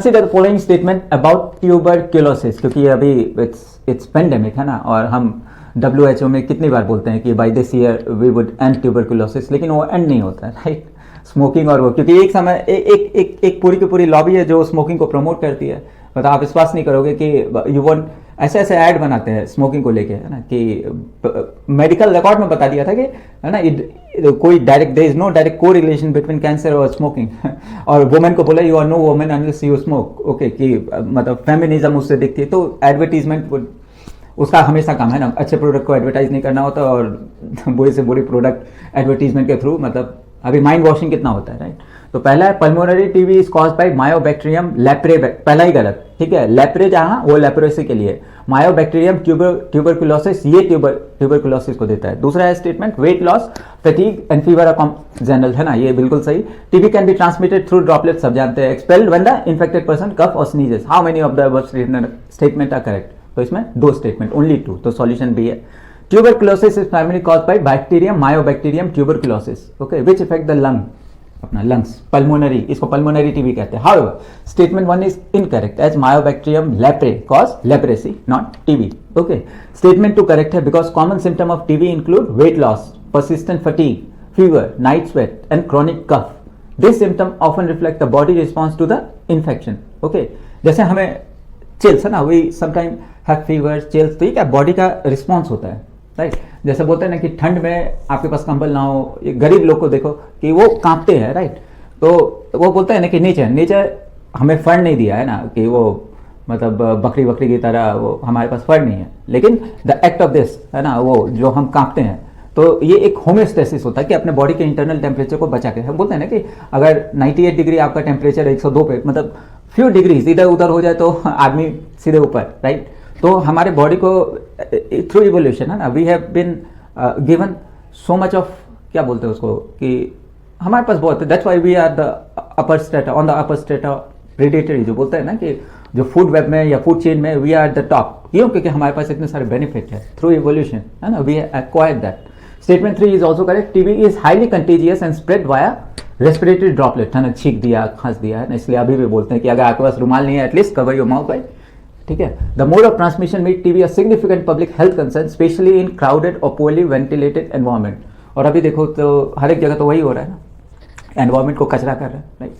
Consider the following statement about tuberculosis, क्योंकि अभी it's pandemic है ना, और हम WHO में कितनी बार बोलते हैं कि by this year we would end tuberculosis, लेकिन वो एंड नहीं होता है, राइट। स्मोकिंग और वो, क्योंकि एक समय एक पूरी की पूरी लॉबी है जो स्मोकिंग को प्रमोट करती है। मतलब आप विश्वास नहीं करोगे कि यू वॉन्ट, ऐसे ऐसे ऐड बनाते हैं स्मोकिंग को लेके, है ना, कि मेडिकल रिकॉर्ड में बता दिया था कि, है ना, कोई direct, there is no direct को रिलेशन बिटवीन कैंसर और स्मोकिंग और वुमेन को बोला you are no women unless you smoke, okay, कि मतलब फेमिनिज्म उससे दिखती है। तो एडवर्टीजमेंट उसका हमेशा काम है ना, अच्छे प्रोडक्ट को एडवर्टाइज नहीं करना होता और बुरे से बुरे प्रोडक्ट एडवर्टीजमेंट के थ्रू, मतलब अभी माइंड वॉशिंग कितना होता है, राइट। तो पहला है pulmonary TB is caused by Mycobacterium leprae, पहला ही गलत, ठीक है। लेप्रे जहां वो लेप्रोसी के लिए, मायोबैक्टीरियम ट्यूबरक्यूलोसिस ये ट्यूबरक्यूलोसिस को देता है। दूसरा है statement weight loss, fatigue and fever are general, है ना, ये बिल्कुल सही। TB can be transmitted through droplet, सब जानते हैं। Expelled when the infected person cough और sneezes. How many of the above statement are correct? तो इसमें 2 स्टेटमेंट, ओनली 2, तो सॉल्यूशन बी है। Tuberculosis is primary caused by bacterium mycobacterium tuberculosis, okay, which effect the lung, अपना lungs, pulmonary, इसको pulmonary TB कहते हैं। However statement 1 is incorrect as mycobacterium leprae cause leprosy not TB, okay. Statement 2 correct है because common symptom of TB include weight loss, persistent fatigue, fever, night sweat, and chronic cough. This symptom often reflect the body response to the infection. Okay, जैसे हमें chills है ना, we sometimes have fever, chills, तो ये क्या body का response होता है, राइट। जैसे बोलते हैं ना कि ठंड में आपके पास कंबल ना हो, ये गरीब लोग को देखो कि वो कांपते हैं, राइट। तो वो बोलते हैं ना कि नेचर हमें फंड नहीं दिया है ना, कि वो मतलब बकरी की तरह वो हमारे पास फंड नहीं है, लेकिन द एक्ट ऑफ दिस, है ना, वो जो हम कांपते हैं, तो ये एक होम्योस्टेसिस होता है कि अपने बॉडी के इंटरनल टेम्परेचर को बचा के, हम बोलते हैं ना कि अगर 98 डिग्री आपका टेम्परेचर 102 पे, मतलब फ्यू डिग्रीज इधर उधर हो जाए तो आदमी सीधे ऊपर, राइट। तो हमारे बॉडी को थ्रू इवोल्यूशन, है ना, we have been given so much of, क्या बोलते हैं उसको, कि हमारे पास बहुत है, that's why we are the upper strata, on the upper strata predatory, जो बोलते हैं ना कि जो फूड वेब में या फूड चेन में वी आर द टॉप, क्यों? क्योंकि हमारे पास इतने सारे बेनिफिट है थ्रू इवोल्यूशन, है ना, we acquired that. Statement 3 is also correct. TB is highly contagious and spread via respiratory droplet, है ना, छींक दिया, खांस दिया, है ना, इसलिए अभी भी बोलते हैं कि अगर आपके पास रुमाल नहीं है at least cover your mouth, right, ठीक है। The mode of transmission make TB a significant public health concern specially in crowded और पोअरली वेंटिलेटेड एनवायरमेंट। और अभी देखो तो हर एक जगह तो वही हो रहा है ना, एनवायरमेंट को कचरा कर रहा है, राइट।